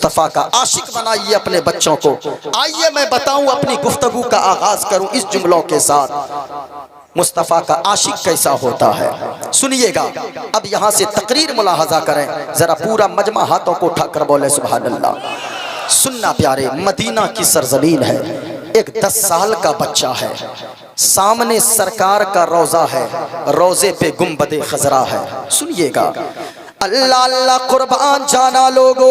मुस्तफ़ा का आशिक बनाइए अपने बच्चों को। आइए मैं बताऊं, अपनी गुफ्तगू का आगाज करूं इस जुमलों के साथ। मुस्तफ़ा का आशिक कैसा होता है सुनिएगा। अब यहाँ से तकरीर मुलाहजा करें, जरा पूरा मजमा हाथों को उठाकर बोले सुभान अल्लाह। सुनना प्यारे, मदीना की सरजमीन है, एक 10 साल का बच्चा है, सामने सरकार का रोजा है, रोजे पे गुंबदे खजरा है। सुनिएगा, अल्लाह अल्लाह कुर्बान जाना लोगो,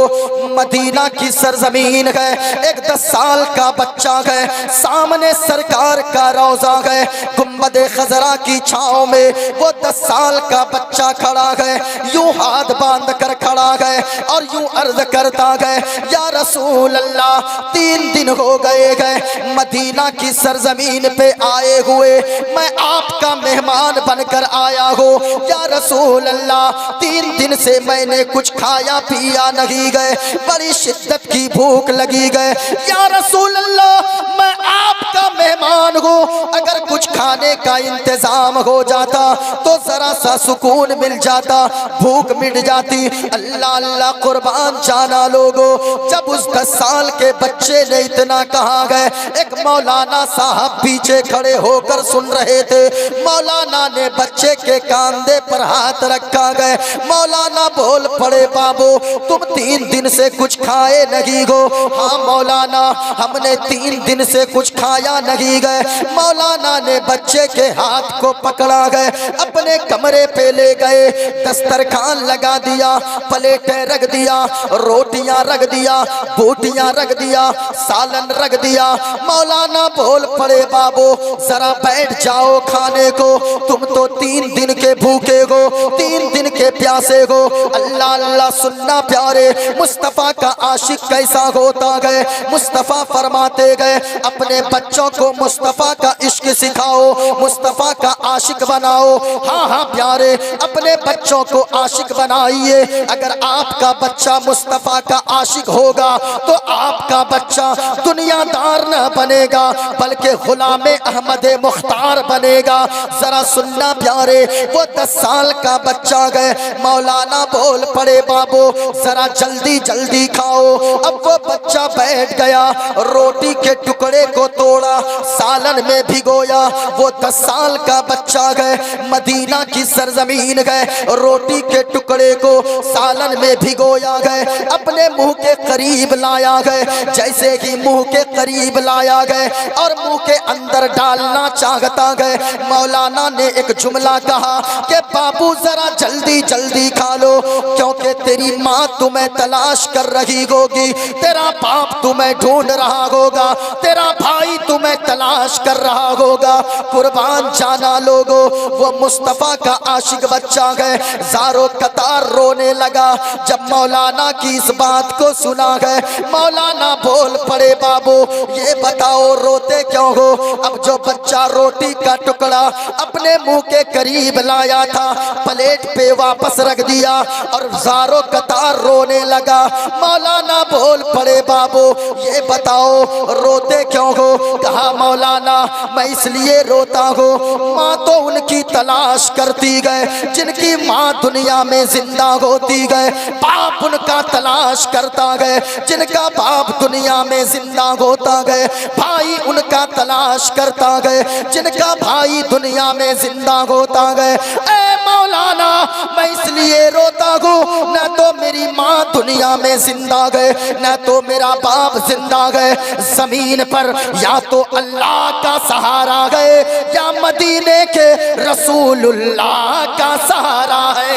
मदीना की सरजमीन है, एक 10 साल का बच्चा है, सामने सरकार का रोजा है, गुंबदे खजरा की छांव में वो 10 साल का बच्चा खड़ा है, यूं हाथ बांध कर खड़ा है और यूं अर्ज करता है, या रसूल अल्लाह 3 दिन हो गए हैं मदीना की सरजमीन पे आए हुए, मैं आपका मेहमान बनकर आया हूँ। या रसूल अल्लाह 3 दिन से मैंने कुछ खाया पिया नहीं गए, बड़ी शिद्दत की भूख लगी गए। या रसूल अल्लाह मैं आपका मेहमान हूँ, अगर कुछ खाने का इंतजाम हो जाता तो जरा सा सुकून मिल जाता, भूख मिट जाती। अल्लाह अल्लाह कुर्बान जाना लोगो, जब उस 10 साल के बच्चे ने इतना कहा गए, एक मौलाना साहब पीछे खड़े होकर सुन रहे थे। मौलाना ने बच्चे के कंधे पर हाथ रखा गए, मौलाना बोल पड़े, बाबू तुम 3 दिन से कुछ खाए नहीं हो। हाँ मौलाना, हमने 3 दिन से कुछ खाया नहीं गए। मौलाना ने बच्चे के हाथ को पकड़ा गए, अपने कमरे पे ले गए, दस्तरखान लगा दिया, प्लेटें रख दिया, रोटियां रख दिया, बूटियां रख दिया, सालन रख दिया। मौलाना बोल पड़े, बाबू जरा बैठ जाओ खाने को, तुम तो 3 दिन के भूखे हो, 3 दिन के प्यासे हो। अल्लाह अल्लाह सुनना प्यारे, मुस्तफ़ा का आशिक कैसा होता गए। मुस्तफ़ा फरमाते गए, अपने बच्चों को मुस्तफ़ा का इश्क सिखाओ, मुस्तफ़ा का आशिक बनाओ। हाँ हाँ प्यारे, अपने बच्चों को आशिक बनाइए। अगर आपका बच्चा मुस्तफ़ा का आशिक होगा तो आपका बच्चा दुनियादार न बनेगा, बल्कि गुलामे अहमद मुख्तार बनेगा। जरा सुनना प्यारे, वो 10 साल का बच्चा गए, मौलाना बोल पड़े, बाबू जरा जल्दी जल्दी खाओ। अब वो बच्चा बैठ गया, रोटी के टुकड़े को तोड़ा, सालन में भिगोया। वो 10 साल का बच्चा गए, मदीना की सरजमीन गए, रोटी के टुकड़े को सालन में भिगोया गए, अपने मुंह के करीब लाया गए। जैसे ही मुंह के करीब लाया गए और मुंह के अंदर डालना चाहता गए, मौलाना ने एक जुमला कहा कि बाबू जरा जल्दी जल्दी खा लो, क्योंकि तेरी माँ तुम्हें तलाश कर रही होगी, तेरा बाप तुम्हें ढूंढ रहा होगा, तेरा भाई तुम्हें तलाश कर रहा होगा। कुर्बान जाना लोगो, वो मुस्तफ़ा का आशिक बच्चा गए, ज़ारो कतार रोने लगा। जब मौलाना की इस बात को सुना गए, मौलाना बोल पड़े, बाबू ये बताओ रोते क्यों हो। अब जो बच्चा रोटी का टुकड़ा अपने मुंह के करीब लाया था, प्लेट पे वापस रख दिया और ज़ारो कतार रोने लगा। मौलाना बोल पड़े, बाबू ये बताओ रोते क्यों हो। कहा मौलाना मैं इसलिए रोता हूँ, माँ तो उनकी तलाश करती गए जिनकी माँ दुनिया में जिंदा होती गए, बाप उनका तलाश करता गए जिनका बाप दुनिया में जिंदा होता गए, भाई उनका तलाश करता गए जिनका भाई दुनिया में जिंदा होता गए। ए मौलाना मैं इसलिए रोता हूँ, न तो मेरी माँ दुनिया में जिंदा गए, न तो मेरा बाप जिंदा गए, जमीन पर या तो अल्लाह का सहारा गए या मदीने के रसूलुल्लाह का सहारा है।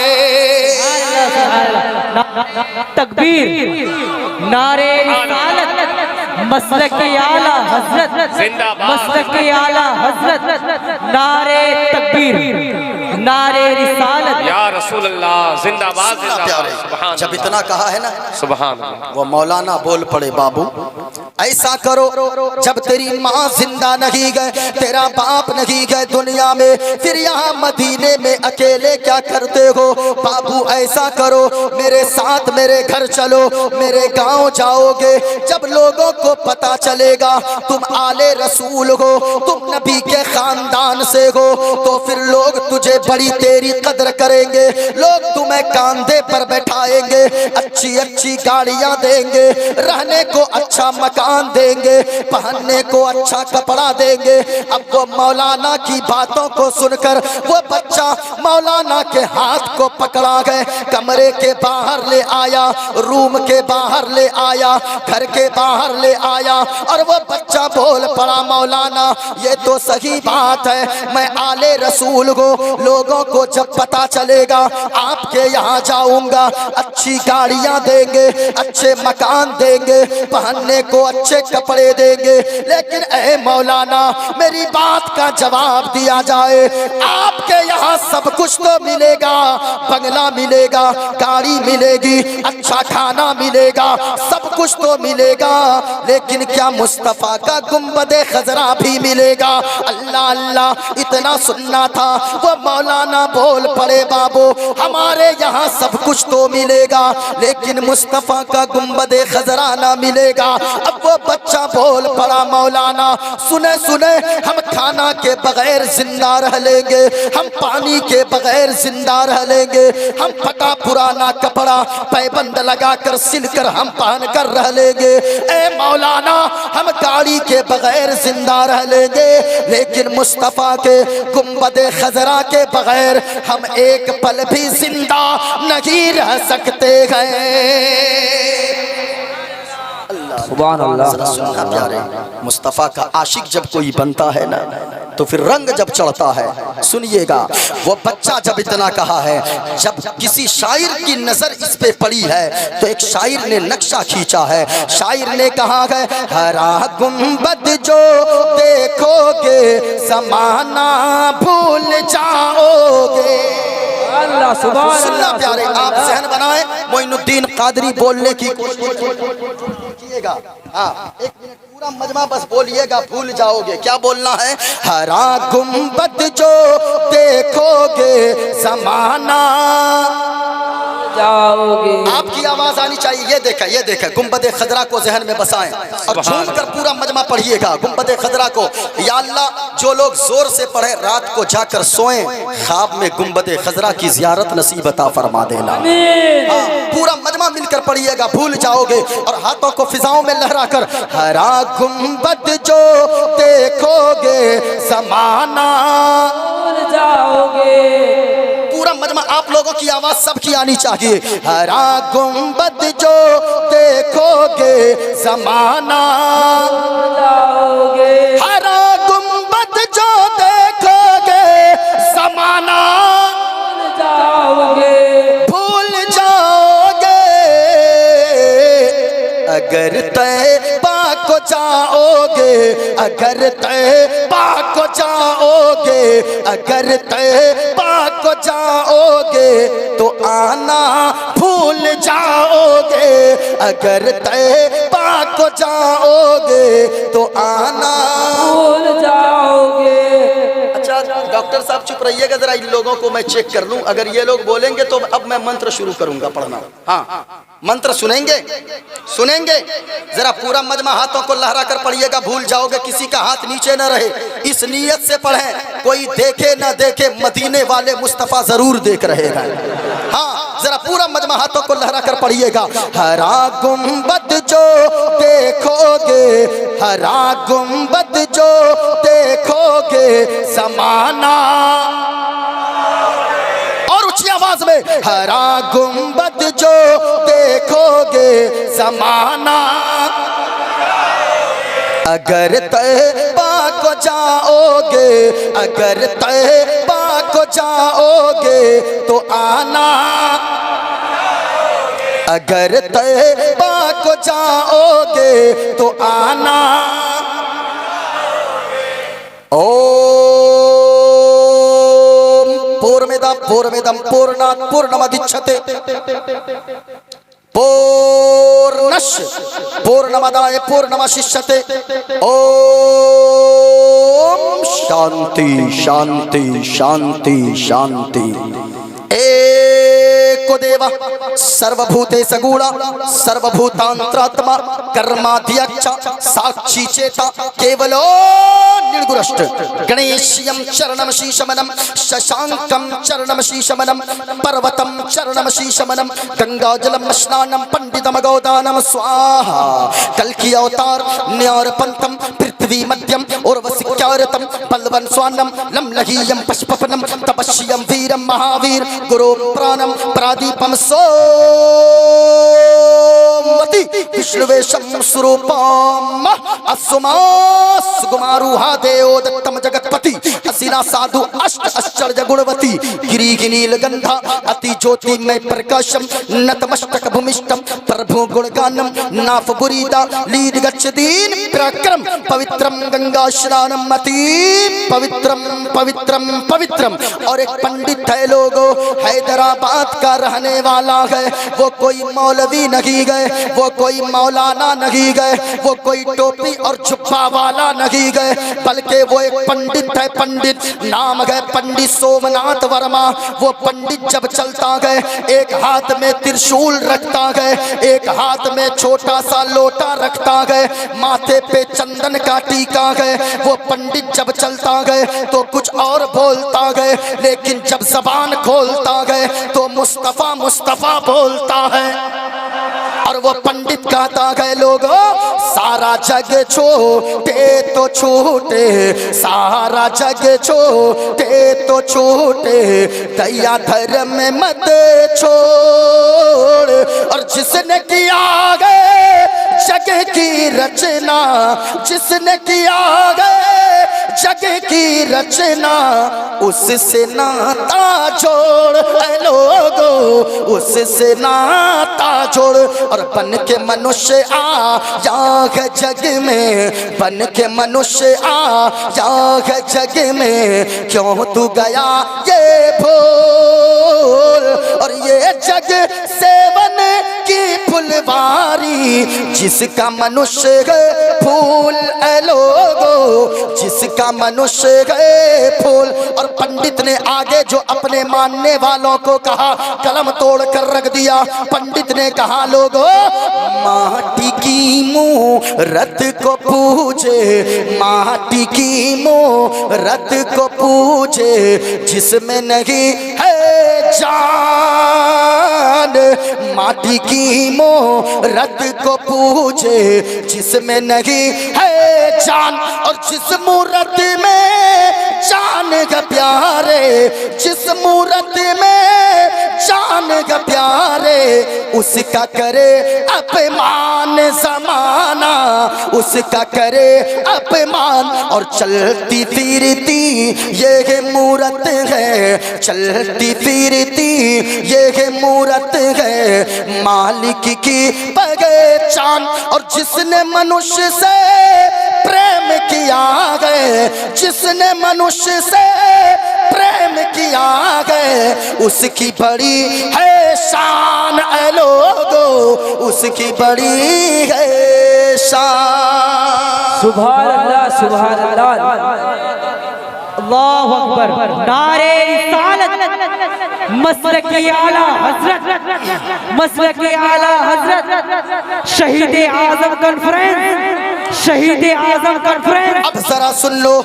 तकबीर, नारे रिसालत, मसलक आला हजरत, मसलक आला हजरत, नारे तकबीर, नारे रिसालत, या रसूल अल्लाह जिंदाबाद जिंदाबाद। जब इतना कहा है ना, सुभान, वो मौलाना बोल पड़े, बाबू ऐसा करो, जब तेरी माँ जिंदा नहीं गए, तेरा बाप नहीं गए दुनिया में, फिर यहाँ मदीने में अकेले क्या करते हो। बाबू ऐसा करो, मेरे साथ मेरे घर चलो, मेरे गांव जाओगे, जब लोगों को पता चलेगा तुम आले रसूल हो, तुम नबी के खानदान से हो, तो फिर लोग तुझे बड़ी तेरी कदर करेंगे, लोग तुम्हें कंधे पर बैठाएंगे, अच्छी अच्छी गाड़ियां देंगे, रहने को अच्छा मकान देंगे, पहनने को अच्छा कपड़ा देंगे। अब वो मौलाना की बातों को सुनकर वो बच्चा मौलाना के हाथ को पकड़ा गए, कमरे के बाहर ले आया, रूम के बाहर ले आया, घर के बाहर ले आया, और वो बच्चा बोल पड़ा, मौलाना ये तो सही बात है, मैं आले रसूल को लोगों को जब पता चलेगा आपके यहाँ जाऊंगा, अच्छी गाड़ियां देंगे, अच्छे मकान देंगे, पहनने को अच्छे कपड़े देंगे। लेकिन ए मौलाना मेरी बात का जवाब दिया जाए, आपके यहाँ सब कुछ तो मिलेगा, बंगला मिलेगा, गाड़ी मिलेगी, अच्छा खाना मिलेगा, सब कुछ तो मिलेगा, लेकिन क्या मुस्तफा का गुंबदे खजरा भी मिलेगा? अल्लाह अल्लाह इतना सुनना था। वो मौलाना बोल पड़े, बाबू हमारे यहाँ सब कुछ तो मिलेगा, लेकिन मुस्तफा का गुंबदे खजरा ना मिलेगा। अब वो बच्चा बोल पड़ा, मौलाना सुने सुने, हम खाना के बगैर जिंदा रह लेंगे, हम पानी के बगैर जिंदा रह लेंगे, हम फटा पुराना कपड़ा पैबंद लगाकर सिलकर हम पहन कर रह लेंगे। ए मौलाना हम गाड़ी के बगैर जिंदा रह लेंगे, लेकिन मुस्तफा के गुंबदे खजरा के बगैर हम एक पल भी जिंदा नहीं रह सकते हैं। सुभान अल्लाह। सुनना प्यारे, मुस्तफ़ा का आशिक जब कोई बनता है ना, तो फिर रंग जब चढ़ता है। सुनिएगा, वो बच्चा जब इतना कहा है, जब किसी शायर की नजर इस पे पड़ी है, तो एक शायर ने नक्शा खींचा है। शायर ने कहा है, हरा गुंबद जो देखोगे समाना भूल जाओगे। अल्लाह सुभान सुनना अल्लाह। प्यारे, आप जहन बनाए, मोइनुद्दीन कादरी बोलने की कोशिश कीजिएगा। हाँ, एक मिनट पूरा मजमा बस बोलिएगा, भूल जाओगे। क्या बोलना है? हरा गुंबद जो देखोगे समाना जाओगे। आपकी आवाज आनी चाहिए। ये देखा गुंबदे खजरा को जहन में बसाएं और झूम कर पूरा मजमा पढ़िएगा गुंबदे खजरा को। या अल्लाह, जो लोग जोर से पढ़े रात को जाकर सोएं, ख्वाब में गुंबदे खजरा की जियारत नसीब अता फरमा देना। हाँ, पूरा मजमा मिलकर पढ़िएगा, भूल जाओगे। और हाथों को फिजाओं में लहरा कर, हरा गुंबद जो देखोगे समाना भूल जाओगे। पूरा मजमा आप लोगों की आवाज सबकी आनी चाहिए। हरा गुंबद जो देखोगे समाना जाओगे। हरा गुंबद जो देखोगे समाना जाओगे। भूल जाओगे। अगर तैबा को जाओगे, अगर तैबा को जाओगे, अगर तैबा को जाओगे तो आना भूल जाओगे। अगर तैबा को जाओगे तो आना भूल जाओगे। अच्छा डॉक्टर साहब चुप रहिएगा, जरा इन लोगों को मैं चेक कर लूं। अगर ये लोग बोलेंगे तो अब मैं मंत्र शुरू करूंगा पढ़ना। हाँ, मंत्र सुनेंगे? सुनेंगे? जरा पूरा मजमा हाथों को लहरा कर पढ़िएगा, भूल जाओगे। किसी का हाथ नीचे न रहे, इस नीयत से पढ़ें, कोई देखे न देखे, मदीने वाले मुस्तफा जरूर देख रहे हैं। हाँ, जरा पूरा मजमा हाथों को लहरा कर पढ़िएगा। हरा गुंबद जो देखोगे, हरा गुंबद जो देखोगे समाना, और ऊंची आवाज में, हरा गुंबद जो देखोगे समाना। अगर तैबा को जाओगे, अगर तैबा को जाओगे तो आना। अगर तैबा को जाओगे तो आना। पूर्णमिदं पूर्णात् पूर्णमुदच्यते पूर्णस्य पूर्णमादाय पूर्णमेवावशिष्यते। ओम शांति शांति शांति शांति। एको देवा सर्वभूते सगुणा सर्वभूतांतरात्मा कर्माध्यक्ष साक्षी चेता केवलो निर्गुणष्ट गणेश्यम चरणम शीशमनम शशांकम चरणम शीशमनम पर्वतम चरणम शीशमनम गंगाजलम स्नानम पंडितम गौदानम स्वाहा कल्कि अवतार न्यारपंतम पृथ्वी मध्यम और वसिक्यारतम बलवन स्वानम लमलहीयम पशुपनम तपस्यम वीरम महावीर गुरु प्राणम प्रादीपम सोमति विष्णुवेशम स्वरूपम असुमा सुकुमारुहा देव दत्तम जगतपति असीना साधु अष्ट आश्चर्य गुणवती गिरी नीलगंधा अति ज्योतिमय प्रकाशम नतमस्तक भूमिष्ठम प्रभु गुणगानम नाफ गुरीदा लीड गच्छदीन प्रक्रम पवित्रम गंगा स्नानम अति पवित्रम पवित्रम पवित्रम। और एक पंडित है लोगो हैदराबाद का रहने वाला है, वो कोई मौलवी नहीं गए, वो कोई मौलाना नहीं गए, वो कोई टोपी और जुब्बा वाला नहीं गए, बल्कि वो एक पंडित है। पंडित नाम है पंडित सोमनाथ वर्मा। वो पंडित जब चलता गए एक हाथ में त्रिशूल रखता गए, एक हाथ में छोटा सा लोटा रखता गए, माथे पे चंदन का टीका गए। वो पंडित जब चलता गए तो कुछ और बोलता गए, लेकिन जब जबान खोलता गए तो मुस्तफा मुस्तफा बोलता है। और वो पंडित कहता गए लोगों सारा जग छोटे तो छूटे, सारा जग छोटे तो छूटे, दया धर्म में मत छोड़। और जिसने किया गए जग की रचना, जिसने किया गए जग की रचना, उससे नाता जोड़ लोगो, उससे नाता जोड़। और बन के मनुष्य आ जग में, बन के मनुष्य आ जग में, क्यों तू गया ये भूल। और ये जग सेवन की फुलवारी, जिसका मनुष्य है फूल लोगो, जिसका मनुष्य गए फूल। और पंडित ने आगे जो अपने मानने वालों को कहा, कलम तोड़ कर रख दिया। पंडित ने कहा लोगों माटी की मूरत को पूजे, माटी की मूरत को पूजे, जिसमें नहीं है जान, माटी की मूरत को पूजे, जिसमें नहीं है जान। और जिस मूरत में जान का प्यारे, जिस मूरत में जान का प्यारे, उसका करे अपमान जमाना, उसका करे अपमान। और चलती फिरती ये मूरत है, चलती फिरती ये मूरत है, मालिक की पहचान। और जिसने मनुष्य से प्रेम किया गए, जिसने मनुष्य से प्रेम किया गए, उसकी बड़ी है शान लोगो, उसकी बड़ी है शान। सुभान अल्लाह सुभान अल्लाह। अल्लाहु अकबर। नारे रिसालत, मसलक-ए आला हजरत, मसलक-ए आला हजरत, शहीद आजम कॉन्फ्रेंस, शहीद आजम कॉन्फ्रेंस। अब जरा सुन लो,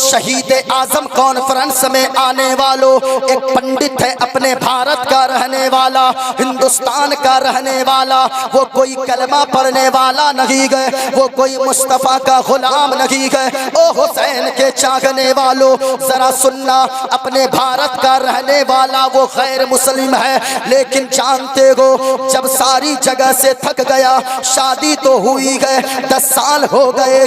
शहीद आजम कॉन्फ्रेंस में आने वालों, एक पंडित है अपने भारत का रहने वाला, हिंदुस्तान का रहने वाला। वो कोई कलमा पढ़ने वाला नहीं गए, वो कोई मुस्तफा का गुलाम नहीं गए। ओ हुसैन के चाहने वालों जरा सुनना, अपने भारत का रहने वाला वो गैर मुस्लिम है, लेकिन जानते हो जब सारी जगह से थक गया, शादी तो हुई गए, 10 साल हो गए,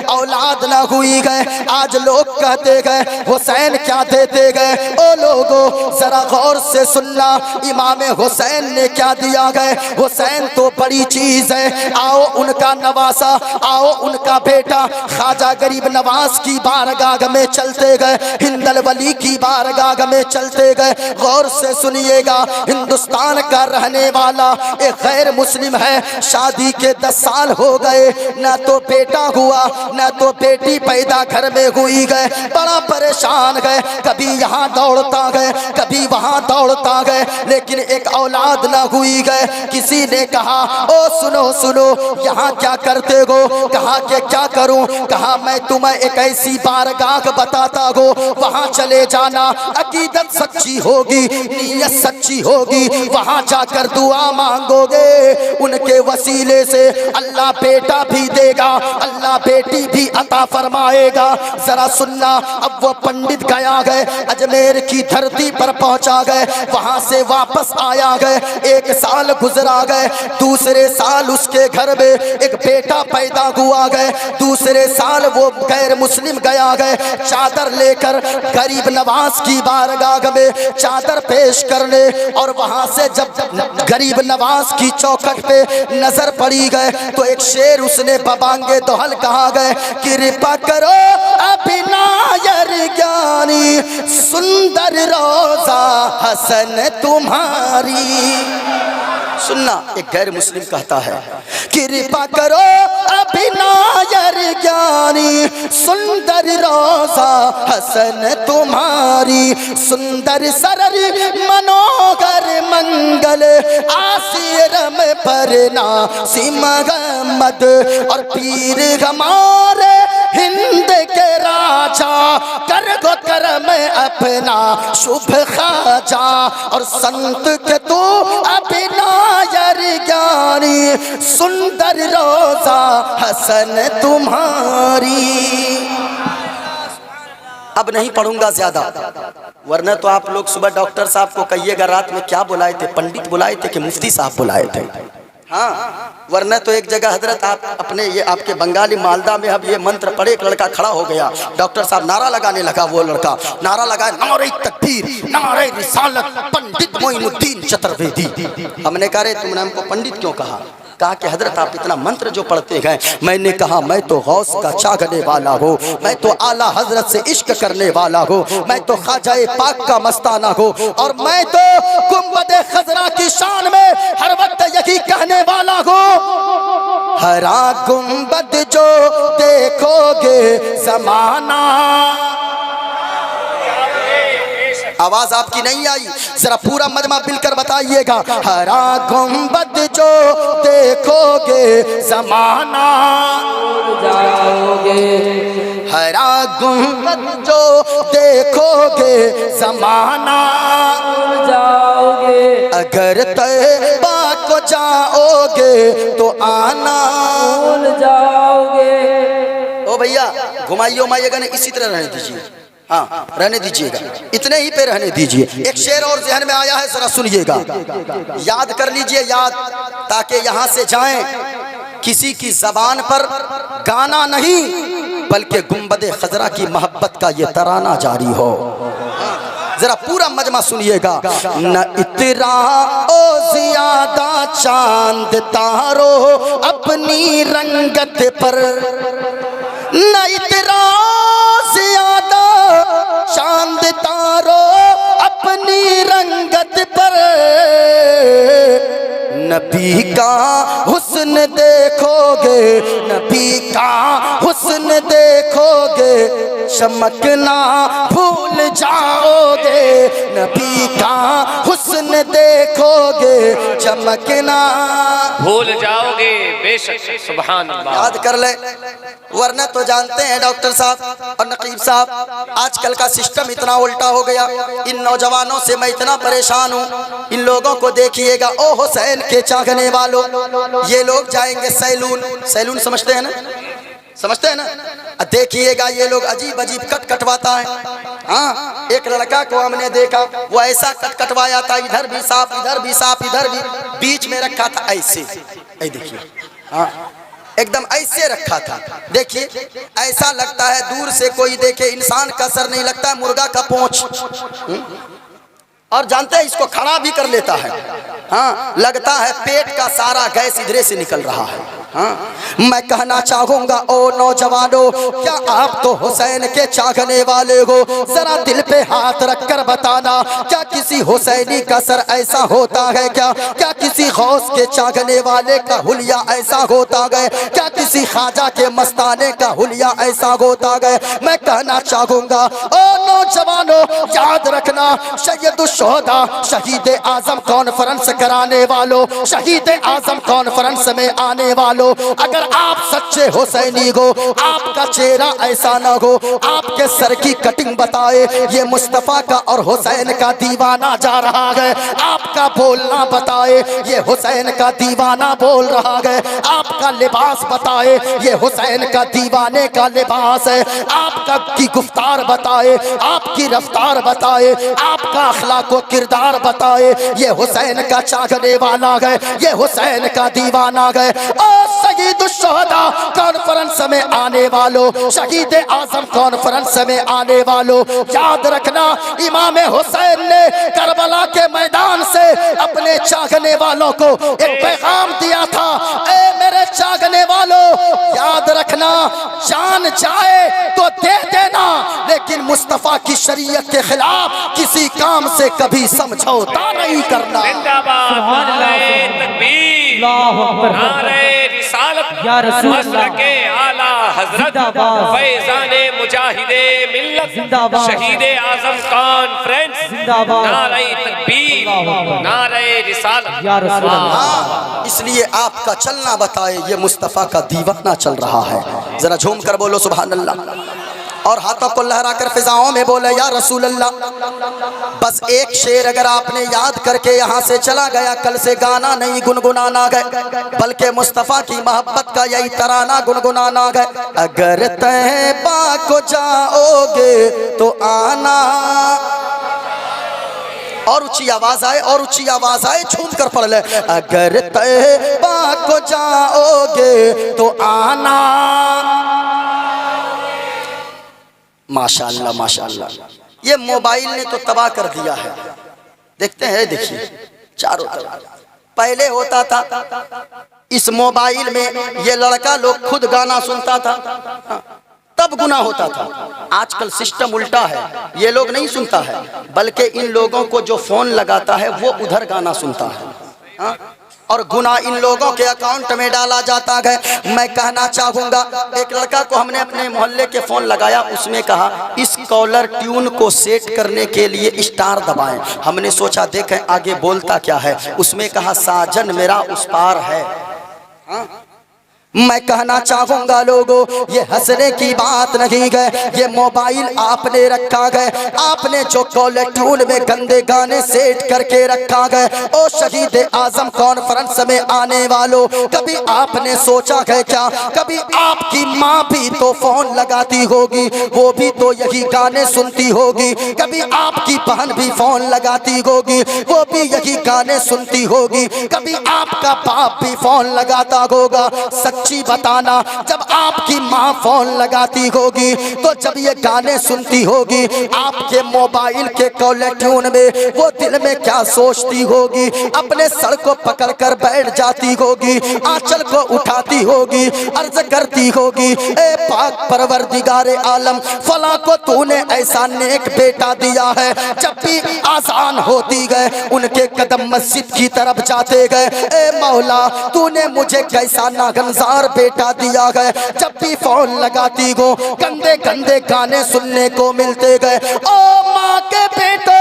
औलाद ना हुई गए, आज लोग कहते गए हुसैन क्या देते गए। ओ लोगो जरा गौर से सुनना, इमाम हुसैन ने क्या दिया गए। हुसैन तो बड़ी चीज है, आओ उनका नवासा, आओ उनका बेटा ख्वाजा गरीब नवाज की बारगाह में चलते गए, हिंदल वली की बारगाह में चलते गए। गौर से सुनिएगा, हिंदुस्तान का रहने वाला एक गैर मुस्लिम है, शादी के 10 साल हो गए, ना तो बेटा हुआ न तो बेटी पैदा घर में हुई गए, बड़ा परेशान गए, कभी यहाँ दौड़ता गए कभी वहाँ दौड़ता गए, लेकिन एक औलाद न हुई गए। किसी ने कहा ओ सुनो सुनो यहाँ क्या करते हो? कहा कि क्या करूं? कहा मैं तुम्हें एक ऐसी बारगाह बताता हो, वहाँ चले जाना, अकीदत सच्ची होगी, नीयत सच्ची होगी, वहाँ जाकर दुआ मांगोगे, उनके वसीले से अल्लाह बेटा भी देगा, अल्लाह बेटी भी अता फरमाएगा। जरा सुनना, अब वो पंडित गया गए, अजमेर की धरती पर पहुंचा गए, वहां से वापस आया गए, एक साल गुजरा गए, दूसरे साल उसके घर में एक बेटा पैदा हुआ गए, दूसरे साल वो गैर मुस्लिम गया गए, चादर लेकर गरीब नवाज की बारगाह में चादर पेश करने, और वहां से जब गरीब नवाज की चौखट पे नजर पड़ी गए तो एक शेर उसने बबांगे दोहल कहा गए, कृपा करो अभिनायर ज्ञानी, सुंदर रोजा हसन तुम्हारी। सुनना, एक गैर मुस्लिम कहता है, कृपा करो अभिनायर ज्ञानी, सुंदर रोजा हसन तुम्हारी, सुंदर सरर मनोहर मंगल आसिरम परना सिमगमद, और पीर हमारे हिंद के राजा कर गो करम अपना शुभ खाजा, और संत के तू अभिनायर ज्ञानी, सुंदर रोजा हसन तुम्हारी। अब नहीं पढ़ूंगा ज्यादा, वरना तो आप लोग सुबह डॉक्टर साहब को कहिएगा रात में क्या बुलाए थे, पंडित बुलाए थे कि मुफ्ती साहब बुलाए थे। हाँ, वरना तो एक जगह हजरत आप अपने ये आपके बंगाली मालदा में अब ये मंत्र पढ़े, एक लड़का खड़ा हो गया, डॉक्टर साहब नारा लगाने लगा, वो लड़का नारा लगाया, नारे तकबीर, नारे रिसालत, पंडित मोइनुद्दीन चतुर्वेदी। हमने कहा रे तुमने हमको पंडित क्यों कहा? कहा कि हजरत आप इतना मंत्र जो पढ़ते हैं। मैंने कहा मैं तो गौस का चाहने वाला हूँ, मैं तो आला हजरत से इश्क करने वाला हूँ, मैं तो ख्वाजाए पाक का मस्ताना हूँ, और मैं तो गुंबद खजरा की शान में हर वक्त यही कहने वाला हूँ, हरा गुंबद जो देखोगे जमाना। आवाज आपकी नहीं आई, जरा पूरा मजमा मिलकर बताइएगा, हरा गुंबद जो देखोगे जमाना जाओगे, हरा गुंबद जो देखोगे जमाना जाओगे, अगर तैबा को जाओगे तो आना भूल जाओगे। ओ भैया घुमाइयो माइएगा नहीं, इसी तरह रहने दीजिए, हाँ रहने दीजिएगा, इतने ही पे रहने दीजिए। एक शेर और जहन में आया है, जरा सुनिएगा, याद कर लीजिए, याद, ताकि यहाँ से जाएं किसी की जबान पर गाना नहीं बल्कि गुंबद खजरा की मोहब्बत का ये तराना जारी हो। जरा पूरा मजमा सुनिएगा, न इतरा ओ ज्यादा चांद तारो अपनी रंगत पर, न इतरा ज्यादा चांद तारो अपनी रंगत पर, नबी का हुस्न देखोगे, नबी का हुस्न देखोगे, चमकना भूल जाओगे, नबी का हुस्न देखोगे, चमकना भूल जाओगे, बेशक सुभान अल्लाह। याद कर ले, वरना तो जानते हैं डॉक्टर साहब और नकीब साहब, आजकल का सिस्टम इतना उल्टा हो गया। इन नौजवानों से मैं इतना परेशान हूँ, इन लोगों को देखिएगा, ओ हुसैन के चाहने वालों, ये लोग जाएंगे सैलून, सैलून समझते हैं ना, समझते हैं ना, देखिएगा ये लोग अजीब अजीब कट कटवाता है। हाँ, एक लड़का को हमने देखा, वो ऐसा कट कटवाया था, इधर भी सांप, इधर भी सांप, इधर भी, बीच में रखा था ऐसे, ऐ देखिए, हाँ एकदम ऐसे रखा था। देखिए ऐसा लगता है दूर से कोई देखे इंसान का सर नहीं लगता, मुर्गा का पूंछ। और जानते हैं इसको खड़ा भी कर लेता है, हाँ लगता है पेट का सारा गैस इधरे से निकल रहा है। हाँ, मैं कहना चाहूंगा ओ नौजवानों, क्या आप तो हुसैन के चाहने वाले हो? जरा दिल पे हाथ रखकर बताना, क्या किसी हुसैनी का सर ऐसा होता है क्या? क्या किसी गौस के चाहने वाले का हुलिया ऐसा होता है? क्या किसी किसी ख्वाजा के मस्ताने का हुलिया ऐसा होता गया। मैं कहना चाहूंगा ओ नौजवानों, याद रखना, सैयदुश्शुहदा शहीद आजम कॉन्फ्रेंस कराने वालों, शहीद आजम कॉन्फ्रेंस में आने वालों, अगर आप सच्चे हुसैनी हो, आपका चेहरा ऐसा ना हो आपके सर की कटिंग बताए ये मुस्तफा का और हुसैन का दीवाना जा रहा है, आपका बोलना बताए ये हुसैन का दीवाना बोल रहा है, आपका लिबास बताए ये हुसैन का दीवाने का लिबास है, आपका की गुफ्तार बताए, आपकी रफ्तार बताए, आपका अखलाक व किरदार बताए ये हुसैन का चाहने वाला है, ये हुसैन का दीवाना है। और सय्यदुश्शुहदा कॉन्फ्रेंस में आने वालों, शहीद आजम कॉन्फ्रेंस में आने वालों, याद रखना, इमाम हुसैन ने करबला के मैदान से अपने चाहने वालों को एक पैगाम दिया था, ए मेरे चाहने वालों, याद रखना, जान जाए तो दे देना, लेकिन मुस्तफा की शरीयत के खिलाफ किसी काम से कभी समझौता नहीं करना। जिंदाबाद, नारे तकबीर, नारे रिसालत, या रसूल मसलके आला हजरत, फैज़ाने मुजाहिदे मिल्लत, जिंदाबाद, शहीदे आजम कॉन्फ्रेंस, जिंदाबाद, नारे तकबीर, नारे रिसालत, या रसूल अल्लाह। हाँ, इसलिए आपका चलना बताए ये मुस्तफ़ा का दीवाना चल रहा है। जरा झूम कर बोलो सुभान अल्लाह, और हाथों को लहरा कर फिजाओं में बोले या रसूल अल्लाह। बस एक शेर अगर आपने याद करके यहाँ से चला गया, कल से गाना नहीं गुनगुनाना गए, बल्कि मुस्तफ़ा की मोहब्बत का यही तराना गुनगुनाना गए। अगर तैबा को जाओगे तो आना, और ऊंची आवाज आए, और ऊंची आवाज आए, झूम कर पढ़ ले। अगर तैबा को जाओगे तो आना। माशाअल्लाह माशाअल्लाह, ये मोबाइल ने तो तबाह कर दिया है। देखते हैं, देखिए चारों तरफ। पहले होता था इस मोबाइल में ये लड़का लोग खुद गाना सुनता था, तब गुनाह होता था। आजकल सिस्टम उल्टा है, ये लोग नहीं सुनता है, बल्कि इन लोगों को जो फोन लगाता है वो उधर गाना सुनता है, हाँ? और गुनाह इन लोगों के अकाउंट में डाला जाता है। मैं कहना चाहूंगा, एक लड़का को हमने अपने मोहल्ले के फोन लगाया, उसमें कहा इस कॉलर ट्यून को सेट करने के लिए स्टार दबाएं। हमने सोचा देखें आगे बोलता क्या है, उसमें कहा साजन मेरा उस पार है। हाँ? मैं कहना चाहूंगा लोगों, ये हंसने की बात नहीं है, ये मोबाइल आपने रखा है, आपने जो कॉलर ट्यून में गंदे गाने सेट करके रखा है। ओ शहीद आजम कॉन्फ्रेंस में आने वालों, कभी आपने सोचा है क्या, कभी आपकी माँ भी तो फोन लगाती होगी, वो भी तो यही गाने सुनती होगी, कभी आपकी बहन भी फोन लगाती होगी, वो भी यही गाने सुनती होगी, कभी आपका बाप भी फोन लगाता होगा। सच्ची बताना, जब आपकी माँ फोन लगाती होगी तो जब ये गाने सुनती होगी, आपके मोबाइल के कॉलर ट्यून में वो दिल में क्या सोचती होगी, अपने सर को पकड़ कर बैठ जाती होगी, आंचल को उठाती होगी, अर्ज करती होगी, ए पाक परवरदिगारे आलम, फला को तूने ऐसा नेक बेटा दिया है, जब भी आसान होती गए उनके कदम मस्जिद की तरफ जाते गए। ए मौला, तूने मुझे कैसा नागनजार बेटा दिया गया, जब भी फोन लगाती हो गंदे गंदे गाने सुनने को मिलते गए। ओ माँ के बेटो,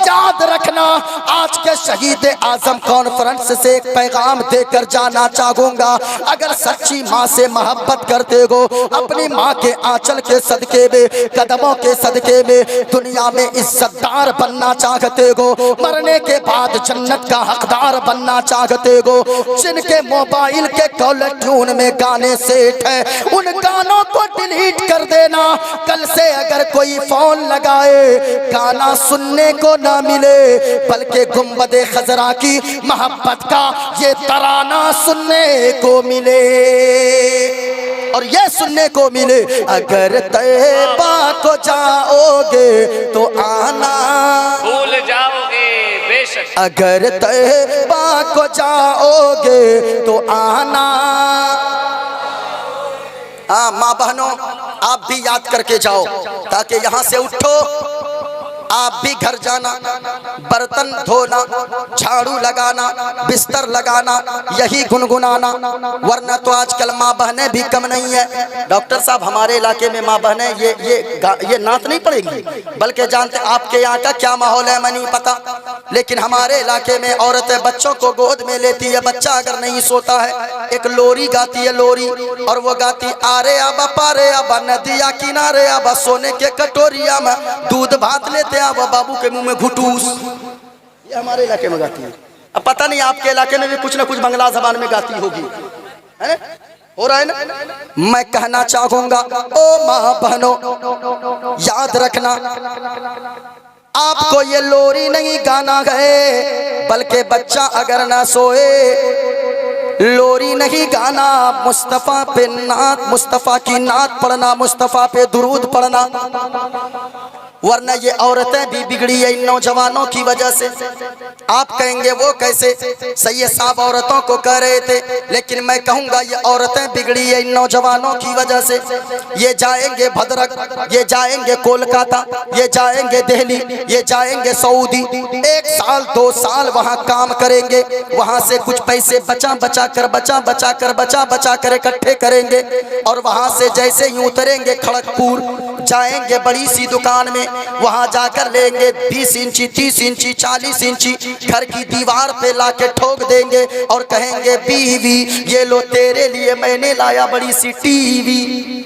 याद रखना, आज के शहीद आजम कॉन्फ्रेंस से एक पैगाम देकर जाना चाहूंगा। अगर सच्ची माँ से मोहब्बत करते हो, अपनी माँ के आंचल के सदके में, कदमों के सदके में दुनिया में इज्जतदार बनना चाहते हो, मरने के बाद जन्नत का हकदार बनना चाहते हो, जिनके मोबाइल के कॉलर ट्यून में गाने सेट है, उन गानों को डिलीट कर देना। कल से अगर कोई फोन लगाए, गाना सुनने को ना मिले, बल्कि गुंबदे खजरा की मोहब्बत का ये तराना सुनने को मिले, और ये सुनने को मिले। अगर तैबा को जाओगे तो आना, भूल जाओगे बेशक, अगर तैबा को जाओगे तो आना। हाँ माँ बहनों, आप भी याद करके जाओ, ताकि यहाँ से उठो आप भी घर जाना, बर्तन धोना, झाड़ू लगाना, बिस्तर लगाना, यही गुनगुनाना, वरना तो आजकल माँ बहनें भी कम नहीं है। डॉक्टर साहब हमारे इलाके में माँ बहनें ये नात नहीं पड़ेगी, बल्कि जानते आपके यहाँ का क्या माहौल है मैं नहीं पता, लेकिन हमारे इलाके में औरतें बच्चों को गोद में लेती है, बच्चा अगर नहीं सोता है एक लोरी गाती है, लोरी, और वो गाती आरे आबा पारे आबा नदिया किनारे आबा सोने के कटोरिया में दूध भात लेते आबा बाबू के मुंह में घुटूस। ये हमारे इलाके में गाती है। अब पता नहीं आपके इलाके में भी कुछ ना कुछ बंगला जबान में गाती होगी, है ना? हो रहा है ना? मैं कहना चाहूंगा ओ माँ बहनों, याद रखना आपको ये लोरी नहीं गाना गए, बल्कि बच्चा अगर ना सोए लोरी नहीं गाना, मुस्तफ़ा पे नात, मुस्तफ़ा की नात पढ़ना, मुस्तफ़ा पे दुरूद पढ़ना, वरना ये औरतें भी बिगड़ी है इन नौजवानों की वजह से। आप कहेंगे वो कैसे, सैयद साहब औरतों को कह रहे थे, लेकिन मैं कहूँगा ये औरतें बिगड़ी है इन नौजवानों की वजह से। ये जाएंगे भद्रक, ये जाएंगे कोलकाता, ये जाएंगे दिल्ली, ये जाएंगे सऊदी, 1 साल 2 साल वहाँ काम करेंगे, वहाँ से कुछ पैसे बचा बचा कर इकट्ठे करेंगे, और वहाँ से जैसे ही उतरेंगे खड़गपुर जाएंगे बड़ी सी दुकान में, वहाँ जाकर लेंगे 20 इंची 30 इंची 40 इंची घर की दीवार पे लाके ठोक देंगे और कहेंगे बीवी ये लो तेरे लिए मैंने लाया बड़ी सी टीवी।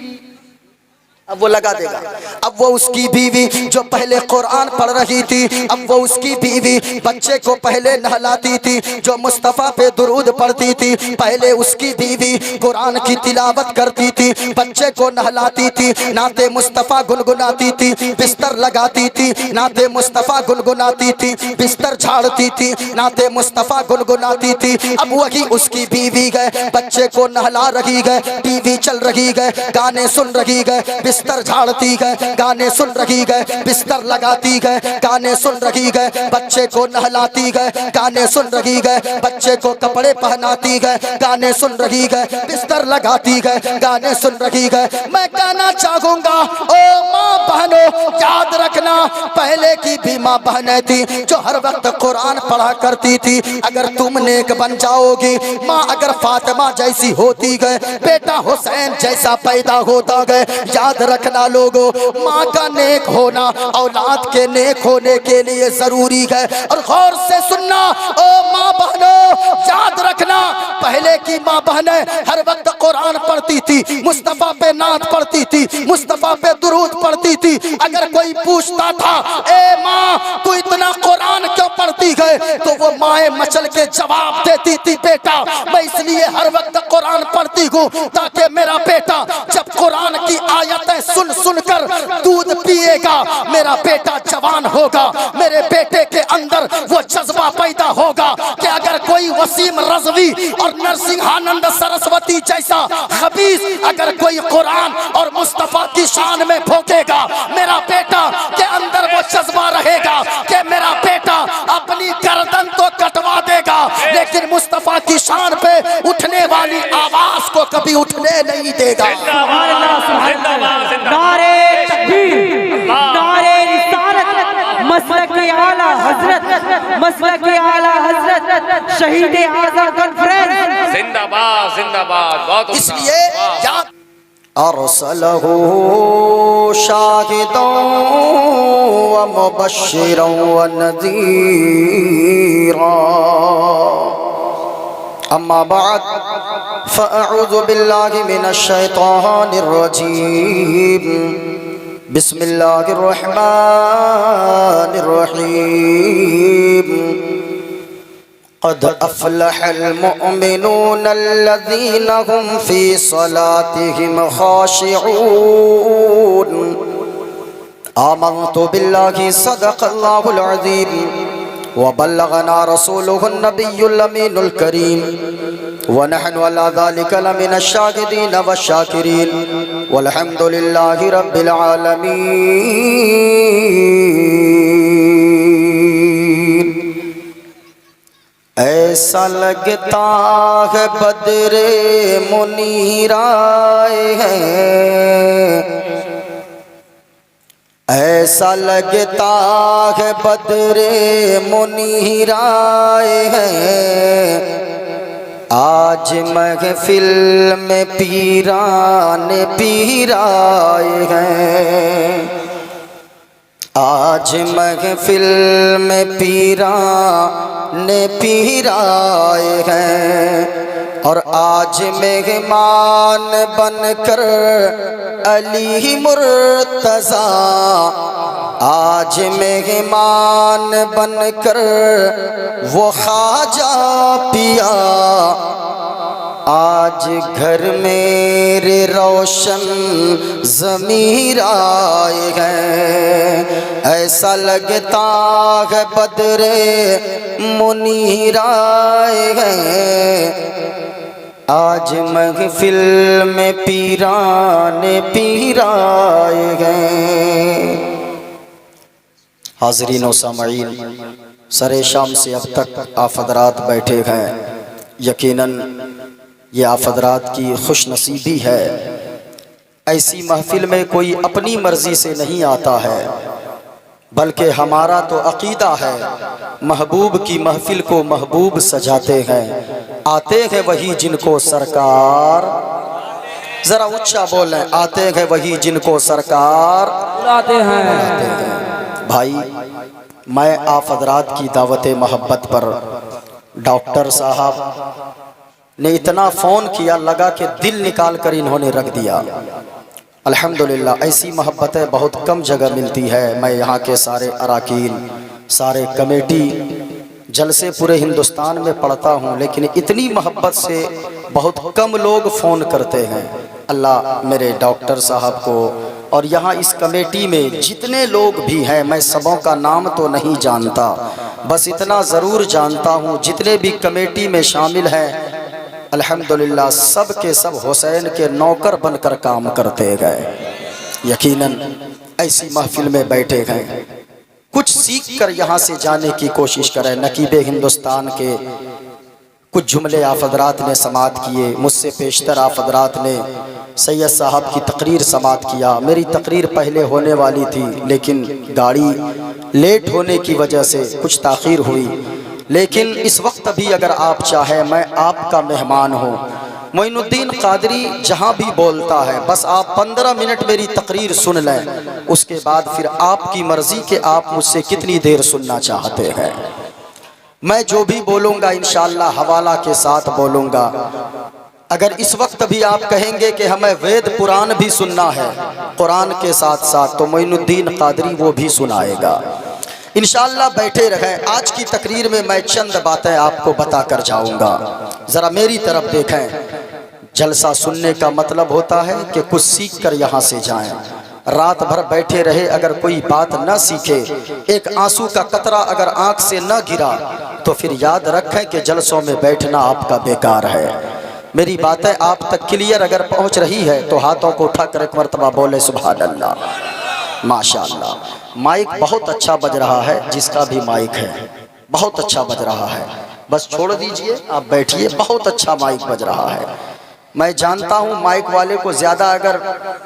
अब वो लगा देगा। अब वो उसकी बीवी जो पहले कुरान पढ़ रही थी, अब वो उसकी बीवी बच्चे को पहले नहलाती थी, जो मुस्तफ़ा पे दुरूद पढ़ती थी, पहले उसकी बीवी कुरान की तिलावत करती थी, बच्चे को नहलाती थी, नाते मुस्तफ़ा गुनगुनाती थी, बिस्तर लगाती थी, नाते मुस्तफ़ा गुनगुनाती थी, बिस्तर झाड़ती थी, नाते मुस्तफ़ा गुनगुनाती थी। अब वही उसकी बीवी गए, बच्चे को नहला रही गए, टीवी चल रही गए, गाने सुन रही गए, बिस्तर झाड़ती गए, गाने सुन रही गए, बिस्तर लगाती गए, गाने सुन रही गए, बच्चे को नहलाती गए, गाने सुन रही गए, बच्चे को कपड़े पहनाती गए, गाने सुन रही गए, बिस्तर लगाती गए, गाने सुन रही गए। मैं कहना चाहूंगा ओ माँ बहनों, याद रखना पहले की भी माँ बहनें थी जो हर वक्त कुरान पढ़ा करती थी। अगर तुम नेक बन जाओगी, माँ अगर फातिमा जैसी होती गए, बेटा हुसैन जैसा पैदा होता गए, याद रखना लोगों, माँ का नेक होना औलाद के नेक होने के लिए जरूरी है। और गौर से सुनना ओ माँ बहनों, याद रखना पहले की माँ बहनें हर वक्त कुरान पढ़ती थी, मुस्तफ़ा पे नात पढ़ती थी, मुस्तफ़ा पे दुरूद पढ़ती थी। अगर कोई पूछता था ए माँ तू इतना कुरान क्यों पढ़ती है, तो वो माए मचल के जवाब देती थी, बेटा मैं इसलिए हर वक्त कुरान पढ़ती हूँ ताकि मेरा बेटा जब कुरान की आयतें सुन सुनकर दूध पिएगा, मेरा बेटा जवान होगा, मेरे बेटे के अंदर वो जज्बा पैदा होगा कि अगर कोई वसीम रज़वी और नरसिंहानंद सरस्वती जैसा खबीस अगर कोई कुरान और मुस्तफ़ा की शान में भोंकेगा, मेरा बेटा के अंदर वो जज्बा रहेगा कि मेरा बेटा अपनी गर्दन तो कटवा देगा, लेकिन मुस्तफ़ा की शान पे उठने वाली आवाज को कभी उठने नहीं देगा। नारे तकबीर, नारे रिसालत, मसलक आला हजरत, मसलक आला हजरत शहीद आज़म कॉन्फ्रेंस जिंदाबाद जिंदाबाद। बहुत इसलिए याद अरसलहू शाहिदन व मुबश्शिरन व नज़ीरा। अम्मा बाद फ़अऊज़ु बिल्लाहि मिनश शैतानिर रजीम। बिस्मिल्लाहिर रहमानिर रहीम। क़द अफ़लहल मुअमिनून अल्लज़ीना हुम फ़ी सलातिहिम ख़ाशिऊन। आमन्तु बिल्लाहि सदक़ल्लाहुल अज़ीम व बल्लगना रसूलुहुन नबियुल अमीनुल करीम व नहनु अला ज़ालिका लमिनश शाहिदीन वश्शाकिरीन वल्हम्दुलिल्लाहि रब्बिल आलमीन। ऐसा लगता है बदरे मुनीर आए हैं, ऐसा लगता है बदरे मुनीराए हैं, आज महफिल में पीरान पीराए हैं। आज महफिल में पीरान पीराए हैं, और आज मेहमान बनकर अली मुर्तज़ा, आज मेहमान बनकर वो ख्वाजा पिया, आज घर मेरे रोशन ज़मीर आए हैं। ऐसा लगता है बदरे मुनीर आए हैं, आज महफिल में पीरान पीराए हैं। हाज़रीन व सामईन, सरे शाम से अब तक आप हज़रात बैठे हैं। यकीनन ये आप हज़रात की खुश नसीबी है। ऐसी महफिल में कोई अपनी मर्ज़ी से नहीं आता है, बल्कि हमारा तो अक़ीदा है, महबूब की महफिल को महबूब सजाते हैं। आते हैं वही जिनको सरकार, ज़रा ऊंचा बोलें, आते हैं वही जिनको सरकार बुलाते हैं। भाई, मैं आप हज़रात की दावत मोहब्बत पर डॉक्टर साहब ने इतना फ़ोन किया, लगा कि दिल निकाल कर इन्होंने रख दिया। अल्हम्दुलिल्लाह, ऐसी मोहब्बतें बहुत कम जगह मिलती है। मैं यहाँ के सारे अराकीन, सारे कमेटी जलसे पूरे हिंदुस्तान में पढ़ता हूँ, लेकिन इतनी मोहब्बत से बहुत कम लोग फ़ोन करते हैं। अल्लाह मेरे डॉक्टर साहब को, और यहाँ इस कमेटी में जितने लोग भी हैं, मैं सबों का नाम तो नहीं जानता, बस इतना ज़रूर जानता हूँ जितने भी कमेटी में शामिल हैं, अल्हम्दुलिल्लाह सब के सब हुसैन के नौकर बनकर काम करते गए। यकीनन ऐसी महफिल में बैठे हैं, कुछ सीख कर यहाँ से जाने की कोशिश करें। नकीबे हिंदुस्तान के कुछ जुमले आप हज़रात ने समाअत किए, मुझसे पेशतर आप हज़रात ने सैयद साहब की तकरीर समाअत किया। मेरी तकरीर पहले होने वाली थी, लेकिन गाड़ी लेट होने की वजह से कुछ ताख़ीर हुई। लेकिन इस वक्त भी अगर आप चाहें, मैं आपका मेहमान हूँ। मोइनुद्दीन क़ादरी जहाँ भी बोलता है, बस आप 15 मिनट मेरी तकरीर सुन लें, उसके बाद फिर आपकी मर्ज़ी कि आप मुझसे कितनी देर सुनना चाहते हैं। मैं जो भी बोलूँगा इंशाअल्लाह हवाला के साथ बोलूँगा। अगर इस वक्त भी आप कहेंगे कि हमें वेद पुराण भी सुनना है कुरान के साथ साथ, तो मोइनुद्दीन क़ादरी वो भी सुनाएगा इंशाअल्लाह। बैठे रहें। आज की तकरीर में मैं चंद बातें आपको बता कर जाऊँगा। ज़रा मेरी तरफ देखें। जलसा सुनने का मतलब होता है कि कुछ सीख कर यहाँ से जाएं। रात भर बैठे रहे, अगर कोई बात न सीखे, एक आंसू का कतरा अगर आँख से न गिरा, तो फिर याद रखें कि जलसों में बैठना आपका बेकार है। मेरी बातें आप तक क्लियर अगर पहुँच रही है तो हाथों को उठाकर एक मरतबा बोले सुभान अल्लाह। माशाअल्लाह, माइक बहुत अच्छा बज रहा है, जिसका भी माइक है बहुत अच्छा बज रहा है। बस छोड़ दीजिए, आप बैठिए, बहुत अच्छा माइक बज रहा है। मैं जानता हूँ माइक वाले को ज़्यादा अगर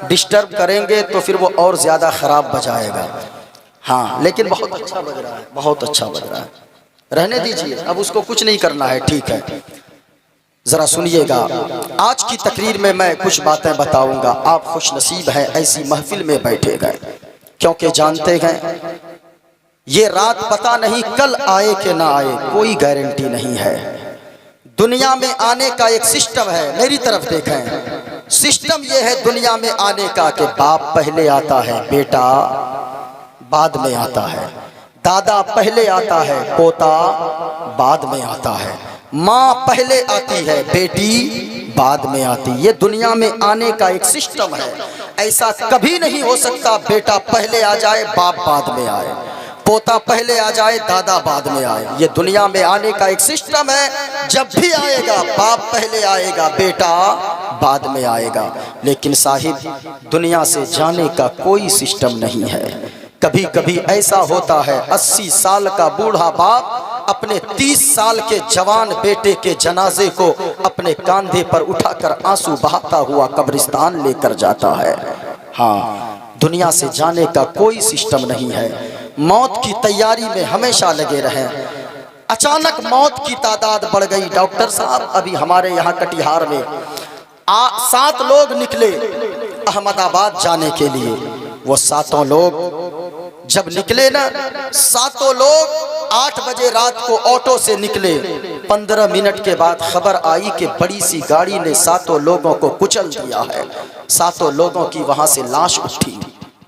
डिस्टर्ब करेंगे तो फिर वो और ज़्यादा ख़राब बजाएगा। हाँ, लेकिन बहुत अच्छा बज रहा है, बहुत अच्छा बज रहा है। रहने दीजिए, अब उसको कुछ नहीं करना है, ठीक है। ज़रा सुनिएगा, आज की तकरीर में मैं कुछ बातें बताऊंगा। आप खुश नसीब हैं ऐसी महफिल में बैठे गए, क्योंकि जानते हैं ये रात पता नहीं कल आए कि ना आए, कोई गारंटी नहीं है। दुनिया में आने का एक सिस्टम है, मेरी तरफ देखें। सिस्टम ये है दुनिया में आने का कि बाप पहले आता है, बेटा बाद में आता है, दादा पहले आता है, पोता बाद में आता है, माँ पहले आती है, बेटी बाद में आती। ये दुनिया में आने का एक सिस्टम है। ऐसा कभी नहीं हो सकता बेटा पहले आ जाए बाप बाद में आए, पोता पहले आ जाए दादा बाद में आए। ये दुनिया में आने का एक सिस्टम है। जब भी आएगा बाप पहले आएगा, बेटा बाद में आएगा। लेकिन साहिब, दुनिया से जाने का कोई सिस्टम नहीं है। कभी कभी ऐसा होता है 80 साल का बूढ़ा बाप अपने 30 साल के जवान बेटे के जनाजे को अपने कंधे पर उठाकर आंसू बहाता हुआ कब्रिस्तान लेकर जाता है। हाँ, दुनिया से जाने का कोई सिस्टम नहीं है। मौत की तैयारी में हमेशा लगे रहें। अचानक मौत की तादाद बढ़ गई। डॉक्टर साहब अभी हमारे यहाँ कटिहार में 7 लोग निकले अहमदाबाद जाने के लिए। वो 7 लोग जब निकले ना, 7 लोग 8 बजे रात को ऑटो से निकले। 15 मिनट के बाद खबर आई कि बड़ी सी गाड़ी ने 7 लोगों को कुचल दिया है। 7 लोगों की वहां से लाश उठी।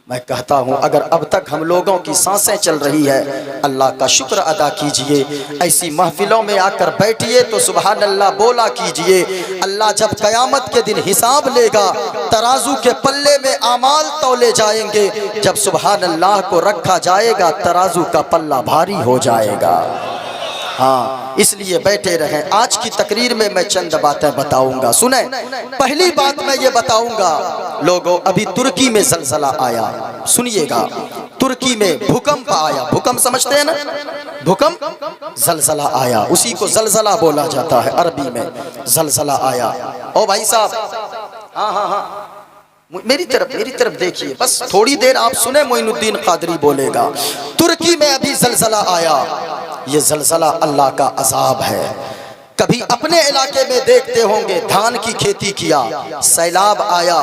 मैं कहता हूँ अगर अब तक हम लोगों की सांसें चल रही है, अल्लाह का शुक्र अदा कीजिए। ऐसी महफिलों में आकर बैठिए तो सुबहान अल्लाह बोला कीजिए। अल्लाह जब कयामत के दिन हिसाब लेगा, तराजू के पल्ले में आमाल तौले जाएंगे। जब सुबहान अल्लाह को रखा जाएगा, तराजू का पल्ला भारी हो जाएगा। हाँ, इसलिए बैठे रहें। आज की तकरीर में मैं चंद बातें बताऊंगा, सुने। पहली बात मैं ये बताऊंगा, लोगों अभी तुर्की में जलजला आया, सुनिएगा। तुर्की में भूकंप आया। भूकंप समझते हैं ना, भूकंप, जलजला आया, उसी को जलजला बोला जाता है अरबी में। जलजला आया। ओ भाई साहब, हाँ हाँ हाँ, मेरी तरफ देखिए, बस थोड़ी देर आप सुने, मोइनुद्दीन कादरी बोलेगा। तुर्की में अभी जलजला आया। ये जलजला अल्लाह का अजाब है। कभी अपने इलाके में देखते होंगे, धान की खेती किया, सैलाब आया,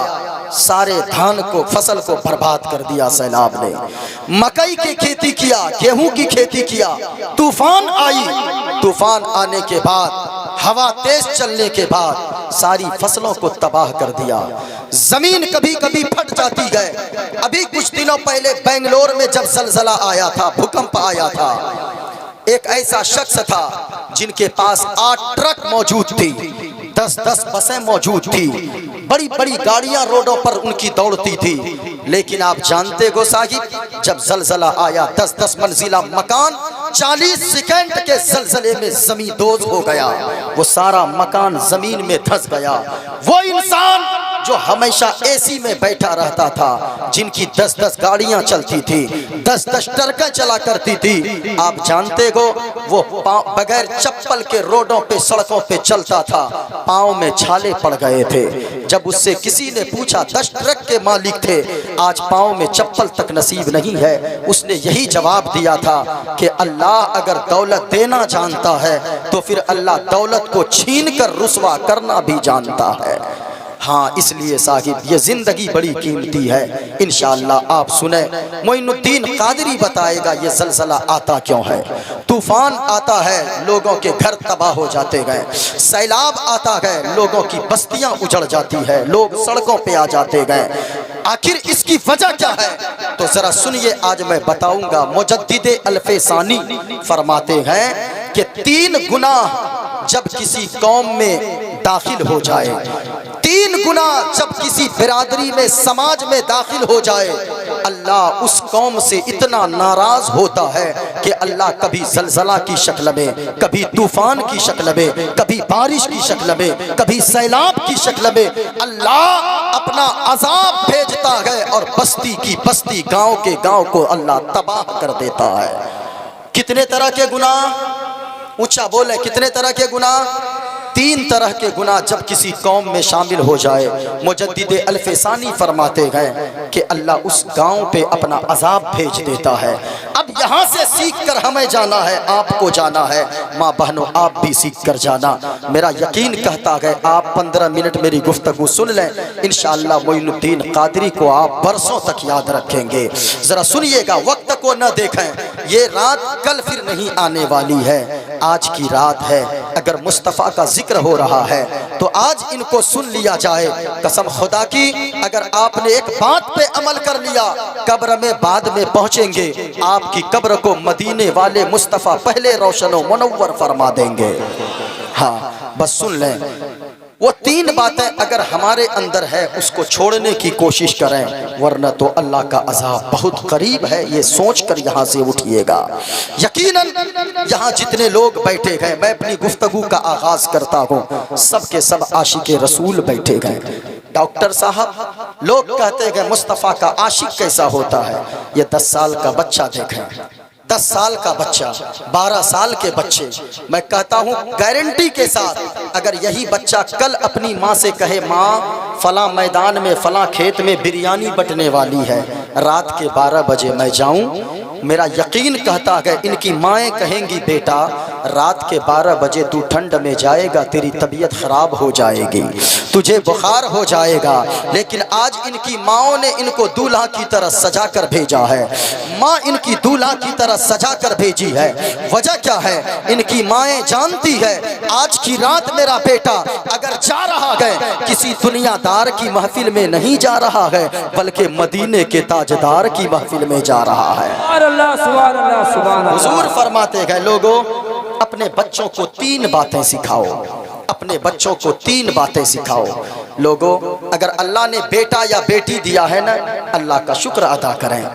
सारे धान को, फसल को बर्बाद कर दिया सैलाब ने। मकई की खेती किया, गेहूं की खेती किया, तूफान आई। तूफान आने के बाद, हवा तेज चलने के बाद सारी फसलों को तबाह कर दिया। जमीन कभी कभी फट जाती है। अभी कुछ दिनों पहले बेंगलोर में जब जलजला आया था, भूकंप आया था, एक ऐसा शख्स था जिनके पास 8 ट्रक मौजूद थी, 10-10 बसें मौजूद थी, बड़ी बड़ी गाड़ियां रोडों पर उनकी दौड़ती थी। लेकिन आप जानते हो साहिब, जब जलजला आया, 10-10 मंजिला मकान 40 सेकंड के जलजले में जमींदोज हो गया। वो सारा मकान जमीन में धंस गया। वो इंसान जो हमेशा एसी में बैठा रहता था, जिनकी 10-10 गाड़ियां चलती थी, 10-10 ट्रकें चला करती थी, आप जानते हो वो बगैर चप्पल के रोडों पे, सड़कों पे चलता था, पाँव में छाले पड़ गए थे। जब उससे किसी ने पूछा, 10 ट्रक के मालिक थे, आज पाँव में चप्पल तक नसीब नहीं है, उसने यही जवाब दिया था कि अल्लाह अगर दौलत देना जानता है तो फिर अल्लाह दौलत को छीन कर रुसवा करना भी जानता है। हाँ, इसलिए साहिब ये जिंदगी बड़ी कीमती है। इंशाअल्लाह आप सुने, मोइनुद्दीन कादरी बताएगा ये जलजला आता क्यों है। तूफान आता है, लोगों के घर तबाह हो जाते गए। सैलाब आता है, लोगों की बस्तियां उजड़ जाती है, लोग सड़कों पे आ जाते गए। आखिर इसकी वजह क्या है, तो जरा सुनिए, आज मैं बताऊंगा। मुजद्दिद अल्फसानी फरमाते हैं कि 3 गुनाह जब किसी कौम में दाखिल हो जाए, 3 गुनाह जब किसी बिरादरी में, समाज में दाखिल हो जाए, अल्लाह उस कौम से इतना नाराज होता है कि अल्लाह कभी जलजला की शक्ल में, कभी तूफान की शक्ल में, कभी बारिश की शक्ल में, कभी सैलाब की शक्ल में अल्लाह अपना अजाब भेजता है और बस्ती की बस्ती, गांव के गांव को अल्लाह तबाह कर देता है। कितने तरह के गुनाह, ऊंचा बोले, कितने तरह के गुनाह? 3 तरह के गुनाह जब किसी कौम में शामिल हो जाए, मुजद्दिद अल्फसानी फरमाते हैं कि अल्लाह उस गांव पे अपना अजाब भेज देता है। अब यहाँ से सीख कर हमें जाना है, आपको जाना है, माँ बहनों आप भी सीख कर जाना। मेरा यकीन कहता है आप 15 मिनट मेरी गुफ्तगू सुन लें, इंशाअल्लाह मोइनुद्दीन कादरी को आप बरसों तक याद रखेंगे। जरा सुनिएगा, वक्त को न देखें, ये रात कल फिर नहीं आने वाली है, आज की रात है। अगर मुस्तफ़ा का जिक्र हो रहा है तो आज इनको सुन लिया जाए। कसम खुदा की, अगर आपने एक बात पे अमल कर लिया, कब्र में बाद में पहुंचेंगे, आपकी कब्र को मदीने वाले मुस्तफ़ा पहले रोशनो मुनव्वर फरमा देंगे। हाँ, बस सुन लें, वो 3 बातें अगर हमारे अंदर है उसको छोड़ने की कोशिश करें, वरना तो अल्लाह का अज़ाब बहुत करीब है। ये सोचकर यहाँ से उठिएगा। यकीनन यहाँ जितने लोग बैठे गए, मैं अपनी गुफ्तगू का आगाज करता हूँ, सब के सब आशिक़े रसूल बैठे गए। डॉक्टर साहब, लोग कहते हैं मुस्तफ़ा का आशिक कैसा होता है। ये 10 साल का बच्चा देखें, 10 साल का बच्चा, 12 साल के बच्चे, मैं कहता हूँ गारंटी के साथ, अगर यही बच्चा कल अपनी माँ से कहे, माँ फला मैदान में, फला खेत में बिरयानी बटने वाली है, रात के 12 बजे मैं जाऊं, मेरा यकीन कहता है इनकी माएँ कहेंगी बेटा रात के 12 बजे तू ठंड में जाएगा, तेरी तबीयत खराब हो जाएगी, तुझे बुखार हो जाएगा। लेकिन आज इनकी माओं ने इनको दूल्हा की तरह सजा कर भेजा है। माँ इनकी दूल्हा की तरह सजा कर भेजी है। वजह क्या है? इनकी माएँ जानती है आज की रात मेरा बेटा अगर जा रहा है किसी दुनियादार की महफिल में नहीं जा रहा है, बल्कि मदीने के ताजदार की महफिल में जा रहा है। हुजूर फरमाते हैं लोगों, अपने बच्चों को 3 बातें सिखाओ, अपने बच्चों को 3 बातें सिखाओ। लोगों, अगर अल्लाह ने बेटा या बेटी दिया है ना, अल्लाह का शुक्र अदा करें।